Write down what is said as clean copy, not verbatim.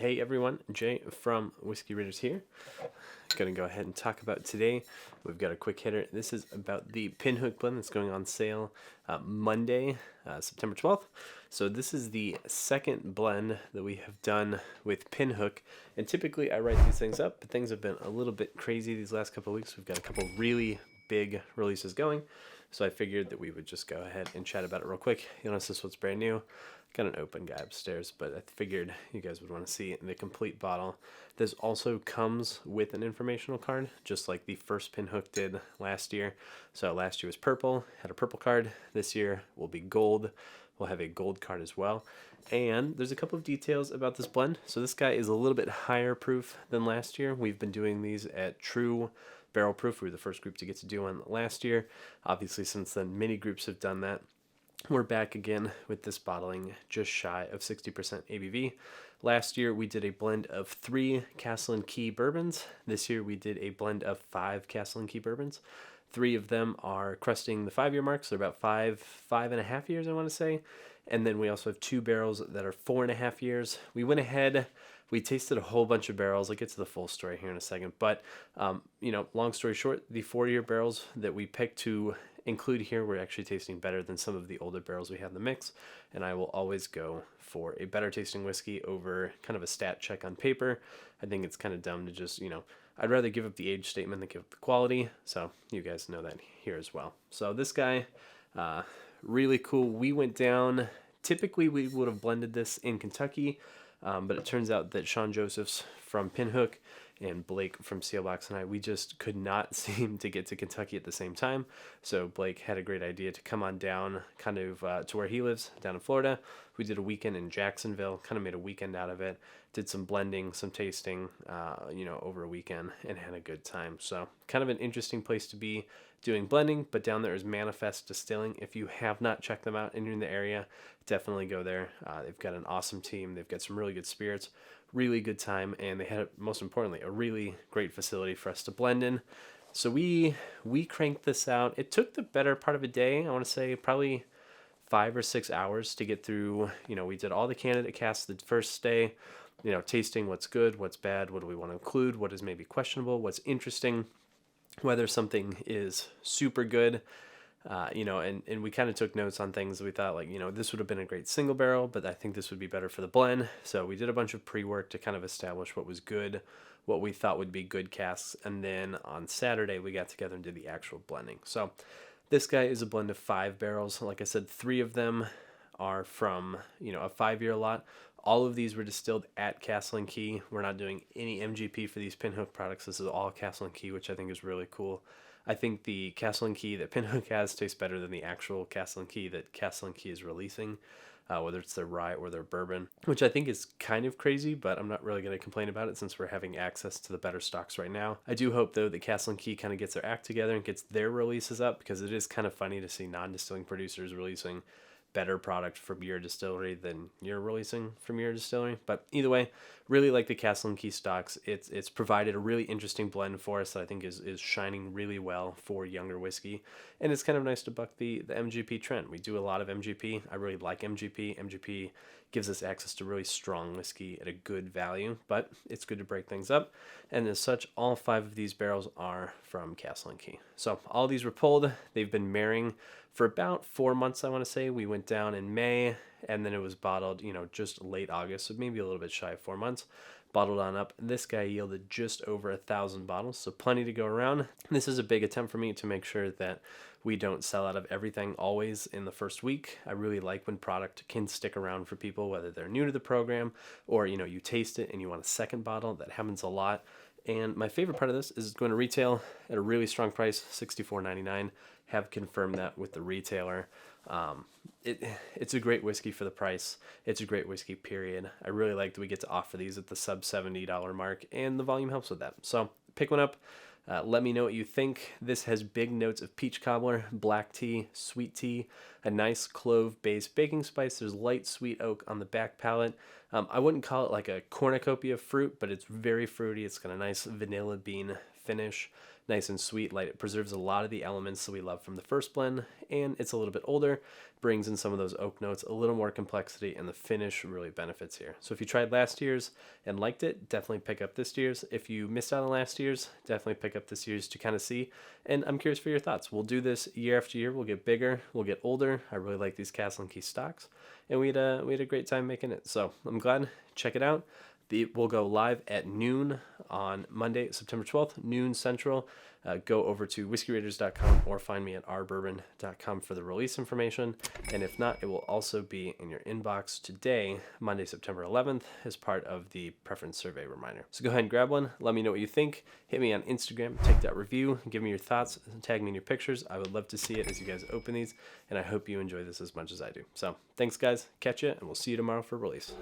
Hey everyone, Jay from Whiskey Raiders here. Gonna go ahead and talk about today. We've got a quick hitter. This is about the Pinhook Blend that's going on sale Monday, September 12th. So this is the second blend that we have done with Pinhook. And typically I write these things up, but things have been a little bit crazy these last couple of weeks. We've got a couple really big releases going. So I figured that we would just go ahead and chat about it real quick. You'll notice this one's brand new. Got an open guy upstairs, but I figured you guys would want to see the complete bottle. This also comes with an informational card, just like the first Pinhook did last year. So last year was purple, had a purple card. This year will be gold. We'll have a gold card as well. And there's a couple of details about this blend. So this guy is a little bit higher proof than last year. We've been doing these at true barrel proof. We were the first group to get to do one last year. Obviously, since then, many groups have done that. We're back again with this bottling just shy of 60% ABV. Last year, we did a blend of 3 Castle and Key bourbons. This year, we did a blend of 5 Castle and Key bourbons. 3 of them are cresting the 5-year mark, so about 5.5 years, I want to say. And then we also have 2 barrels that are 4.5 years. We went ahead, we tasted a whole bunch of barrels. I'll get to the full story here in a second. But, long story short, the 4-year barrels that we picked to include here, we're actually tasting better than some of the older barrels we have in the mix. And I will always go for a better tasting whiskey over kind of a stat check on paper. I think it's kind of dumb to just, I'd rather give up the age statement than give up the quality. So you guys know that here as well. So this guy, really cool. We went down, typically we would have blended this in Kentucky, but it turns out that Sean Josephs from Pinhook and Blake from Sealbox and we just could not seem to get to Kentucky at the same time. So Blake had a great idea to come on down kind of to where he lives, down in Florida. We did a weekend in Jacksonville, kind of made a weekend out of it, did some blending, some tasting, over a weekend and had a good time. So kind of an interesting place to be doing blending, but down there is Manifest Distilling. If you have not checked them out and you're in the area, definitely go there. They've got an awesome team. They've got some really good spirits, really good time, and they had, most importantly, a really great facility for us to blend in. So we cranked this out. It took the better part of a day. I want to say probably 5 or 6 hours to get through. We did all the candidate casts the first day, tasting what's good, what's bad, what do we want to include, what is maybe questionable, what's interesting, whether something is super good, and we kind of took notes on things that we thought, this would have been a great single barrel, but I think this would be better for the blend. So we did a bunch of pre-work to kind of establish what was good, what we thought would be good casks, and then on Saturday we got together and did the actual blending. So this guy is a blend of 5 barrels. Like I said, 3 of them are from, a 5-year lot. All of these were distilled at Castle and Key. We're not doing any MGP for these Pinhook products. This is all Castle and Key, which I think is really cool. I think the Castle and Key that Pinhook has tastes better than the actual Castle and Key that Castle and Key is releasing, whether it's their rye or their bourbon, which I think is kind of crazy, but I'm not really going to complain about it since we're having access to the better stocks right now. I do hope, though, that Castle and Key kind of gets their act together and gets their releases up, because it is kind of funny to see non-distilling producers releasing better product from your distillery than you're releasing from your distillery. But either way, really like the Castle and Key stocks. It's provided a really interesting blend for us that I think is shining really well for younger whiskey. And it's kind of nice to buck the MGP trend. We do a lot of MGP. I really like MGP. MGP gives us access to really strong whiskey at a good value, but it's good to break things up. And as such, all 5 of these barrels are from Castle and Key. So all these were pulled. They've been marrying for about 4 months, I want to say. We went down in May, and then it was bottled, just late August, so maybe a little bit shy of 4 months. Bottled on up. This guy yielded just over 1,000 bottles, so plenty to go around. This is a big attempt for me to make sure that we don't sell out of everything always in the first week. I really like when product can stick around for people, whether they're new to the program or, you taste it and you want a second bottle. That happens a lot. And my favorite part of this is it's going to retail at a really strong price, $64.99. Have confirmed that with the retailer. It's a great whiskey for the price. It's a great whiskey, period. I really like that we get to offer these at the sub $70 mark, and the volume helps with that. So pick one up. Let me know what you think. This has big notes of peach cobbler, black tea, sweet tea, a nice clove-based baking spice. There's light sweet oak on the back palate. I wouldn't call it like a cornucopia of fruit, but it's very fruity. It's got a nice vanilla bean finish. nice and sweet, light. It preserves a lot of the elements that we love from the first blend, and it's a little bit older, brings in some of those oak notes, a little more complexity, and the finish really benefits here. So if you tried last year's and liked it, definitely pick up this year's. If you missed out on last year's, definitely pick up this year's to kind of see. And I'm curious for your thoughts. We'll do this year after year. We'll get bigger, we'll get older. I really like these Castle and Key stocks, and we had a great time making it. So I'm glad. Check it out. We'll go live at noon on Monday, September 12th, noon Central. Go over to whiskeyraiders.com or find me at rbourbon.com for the release information. And if not, it will also be in your inbox today, Monday, September 11th, as part of the preference survey reminder. So go ahead and grab one. Let me know what you think. Hit me on Instagram, take that review, give me your thoughts, tag me in your pictures. I would love to see it as you guys open these, and I hope you enjoy this as much as I do. So thanks, guys. Catch you, and we'll see you tomorrow for release.